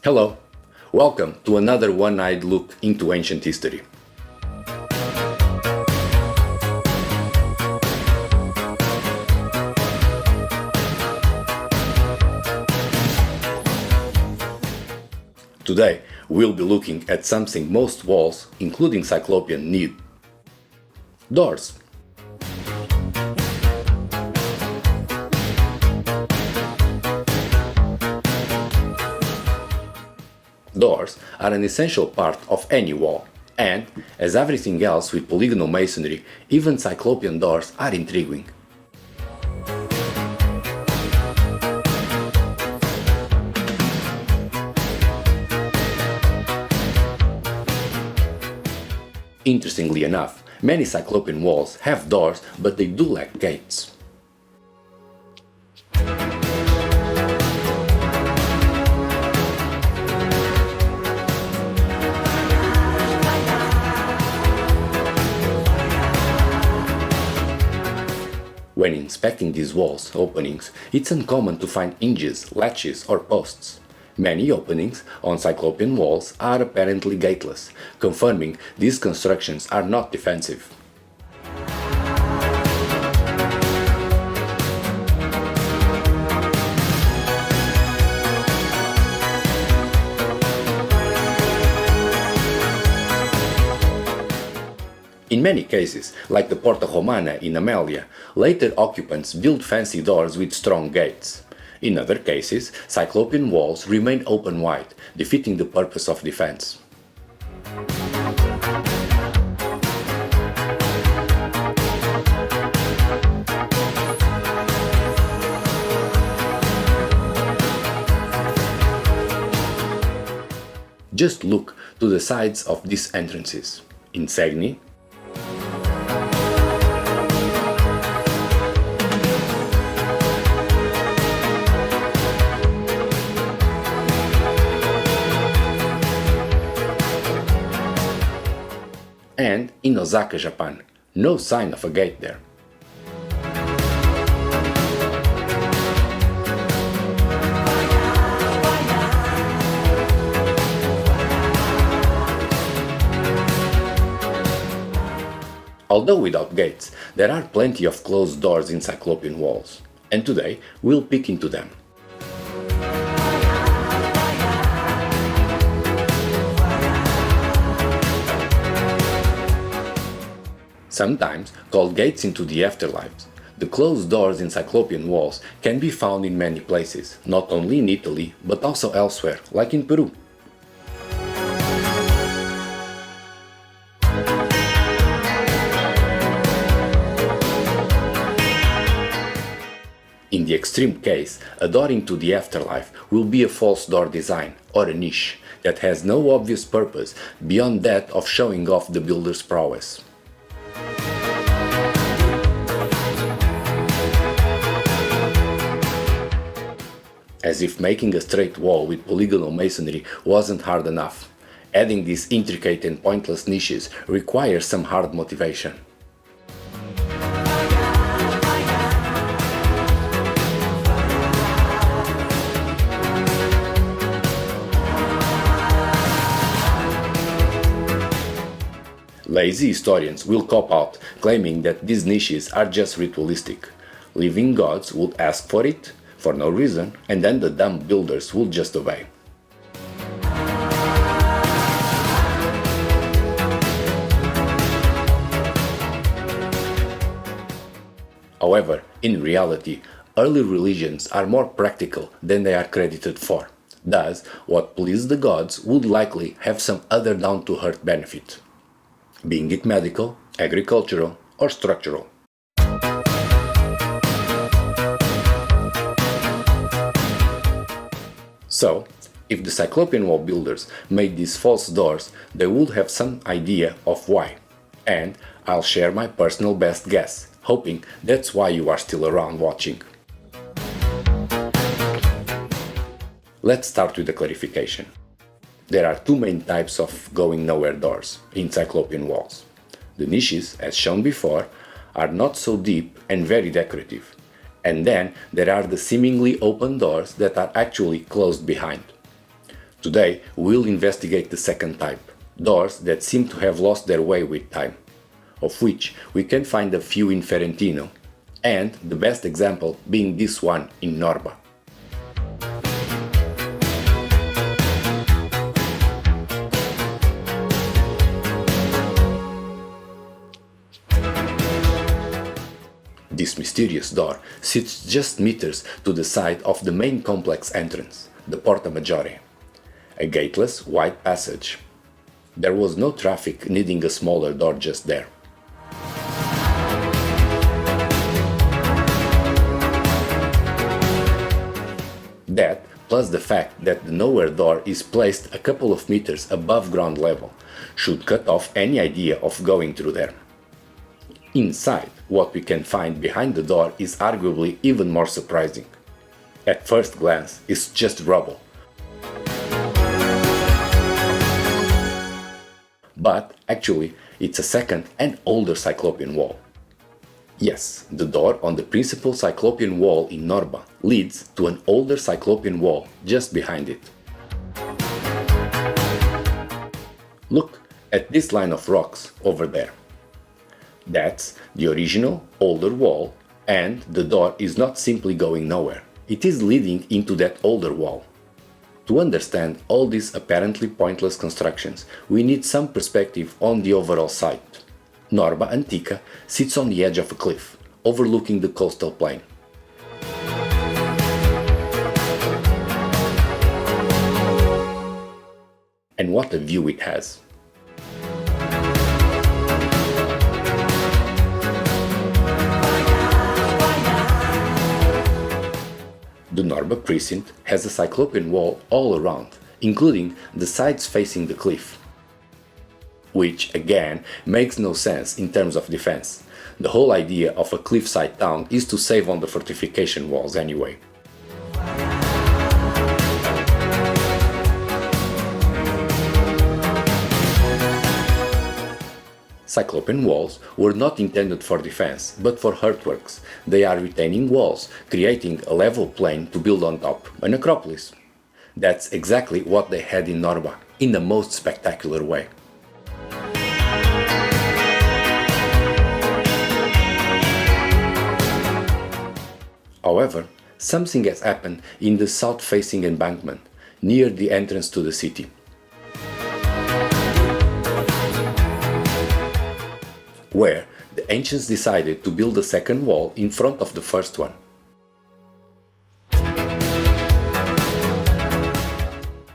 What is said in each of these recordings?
Hello, welcome to another one-eyed look into ancient history. Today, we'll be looking at something most walls, including Cyclopean, need. Doors. Doors are an essential part of any wall, and, as everything else with polygonal masonry, even Cyclopean doors are intriguing. Interestingly enough, many Cyclopean walls have doors, but they do lack gates. When inspecting these walls openings, it's uncommon to find hinges, latches or posts. Many openings on Cyclopean walls are apparently gateless, confirming these constructions are not defensive. In many cases, like the Porta Romana in Amelia, later occupants built fancy doors with strong gates. In other cases, Cyclopean walls remain open wide, defeating the purpose of defense. Just look to the sides of these entrances. In Segni, and in Osaka, Japan. No sign of a gate there. Although without gates, there are plenty of closed doors in Cyclopean walls, and today we'll peek into them. Sometimes called gates into the afterlife, the closed doors in Cyclopean walls can be found in many places, not only in Italy, but also elsewhere, like in Peru. In the extreme case, a door into the afterlife will be a false door design, or a niche, that has no obvious purpose beyond that of showing off the builder's prowess. As if making a straight wall with polygonal masonry wasn't hard enough, adding these intricate and pointless niches requires some hard motivation. Lazy historians will cop out, claiming that these niches are just ritualistic. Living gods would ask for it, for no reason, and then the dumb builders will just obey. However, in reality, early religions are more practical than they are credited for. Thus, what pleased the gods would likely have some other down-to-earth benefit, being it medical, agricultural, or structural. So, if the Cyclopean wall builders made these false doors, they would have some idea of why. And I'll share my personal best guess, hoping that's why you are still around watching. Let's start with a clarification. There are two main types of going nowhere doors in Cyclopean walls. The niches, as shown before, are not so deep and very decorative. And then there are the seemingly open doors that are actually closed behind. Today, we'll investigate the second type, doors that seem to have lost their way with time, of which we can find a few in Ferentino, and the best example being this one in Norba. This mysterious door sits just meters to the side of the main complex entrance, the Porta Maggiore, a gateless white passage. There was no traffic needing a smaller door just there. That, plus the fact that the nowhere door is placed a couple of meters above ground level, should cut off any idea of going through there. Inside, what we can find behind the door is arguably even more surprising. At first glance, it's just rubble. But actually, it's a second and older Cyclopean wall. Yes, the door on the principal Cyclopean wall in Norba leads to an older Cyclopean wall just behind it. Look at this line of rocks over there. That's the original, older wall, and the door is not simply going nowhere. It is leading into that older wall. To understand all these apparently pointless constructions, we need some perspective on the overall site. Norba Antica sits on the edge of a cliff, overlooking the coastal plain. And what a view it has! The Norba precinct has a Cyclopean wall all around, including the sides facing the cliff. Which, again, makes no sense in terms of defense. The whole idea of a cliffside town is to save on the fortification walls anyway. Cyclopean walls were not intended for defense, but for earthworks. They are retaining walls, creating a level plain to build on top, an acropolis. That's exactly what they had in Norba, in the most spectacular way. However, something has happened in the south-facing embankment, near the entrance to the city. Where the ancients decided to build a second wall in front of the first one.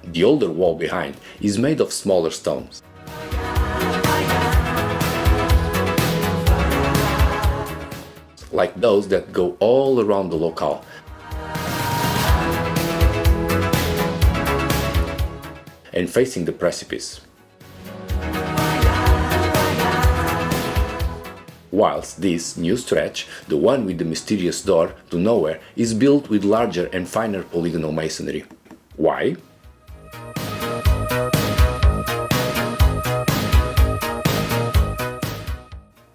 The older wall behind is made of smaller stones. Like those that go all around the locale. And facing the precipice. Whilst this new stretch, the one with the mysterious door to nowhere, is built with larger and finer polygonal masonry. Why?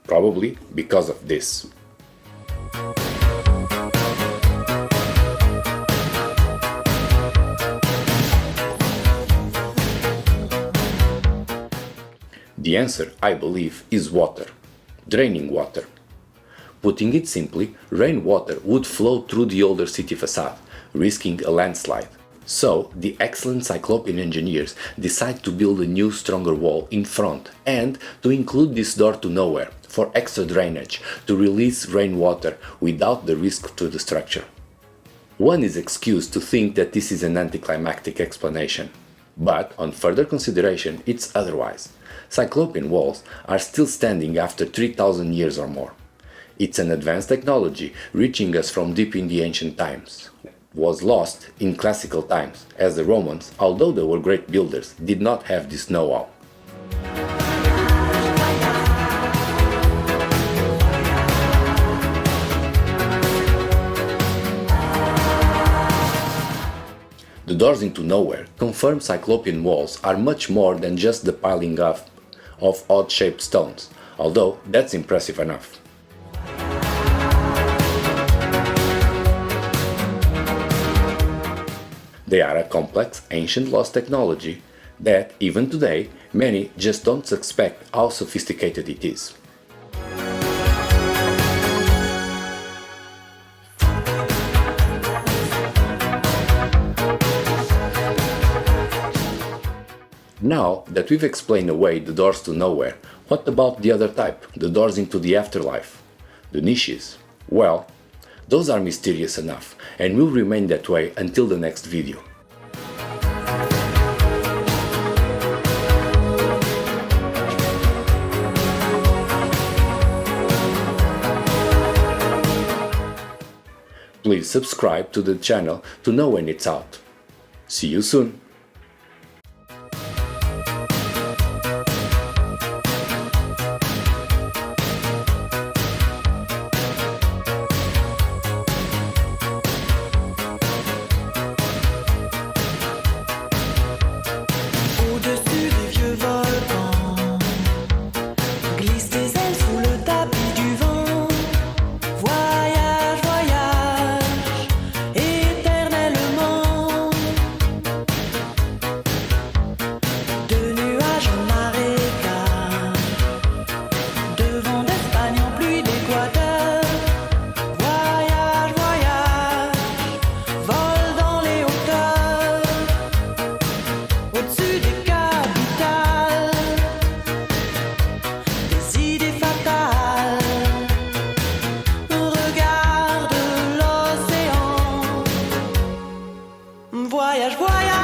Probably because of this. The answer, I believe, is water. Draining water. Putting it simply, rainwater would flow through the older city facade, risking a landslide. So, the excellent Cyclopean engineers decide to build a new, stronger wall in front and to include this door to nowhere for extra drainage to release rainwater without the risk to the structure. One is excused to think that this is an anticlimactic explanation, but on further consideration, it's otherwise. Cyclopean walls are still standing after 3,000 years or more. It's an advanced technology reaching us from deep in the ancient times. Was lost in classical times, as the Romans, although they were great builders, did not have this know-how. The doors into nowhere confirm Cyclopean walls are much more than just the piling up of odd-shaped stones, although that's impressive enough. They are a complex, ancient lost technology that, even today, many just don't suspect how sophisticated it is. Now that we've explained away the doors to nowhere, what about the other type, the doors into the afterlife? The niches? Well, those are mysterious enough and will remain that way until the next video. Please subscribe to the channel to know when it's out. See you soon! Au-dessus des vieux volcans, glissent des ailes sous le tapis du vent. Voyage, voyage, éternellement. De nuages en marécage, de vent d'Espagne en pluie d'Équateur. Voyage, voyage, vol dans les hauteurs. Au-dessus des capitales, des idées fatales. Regarde l'océan. Voyage, voyage.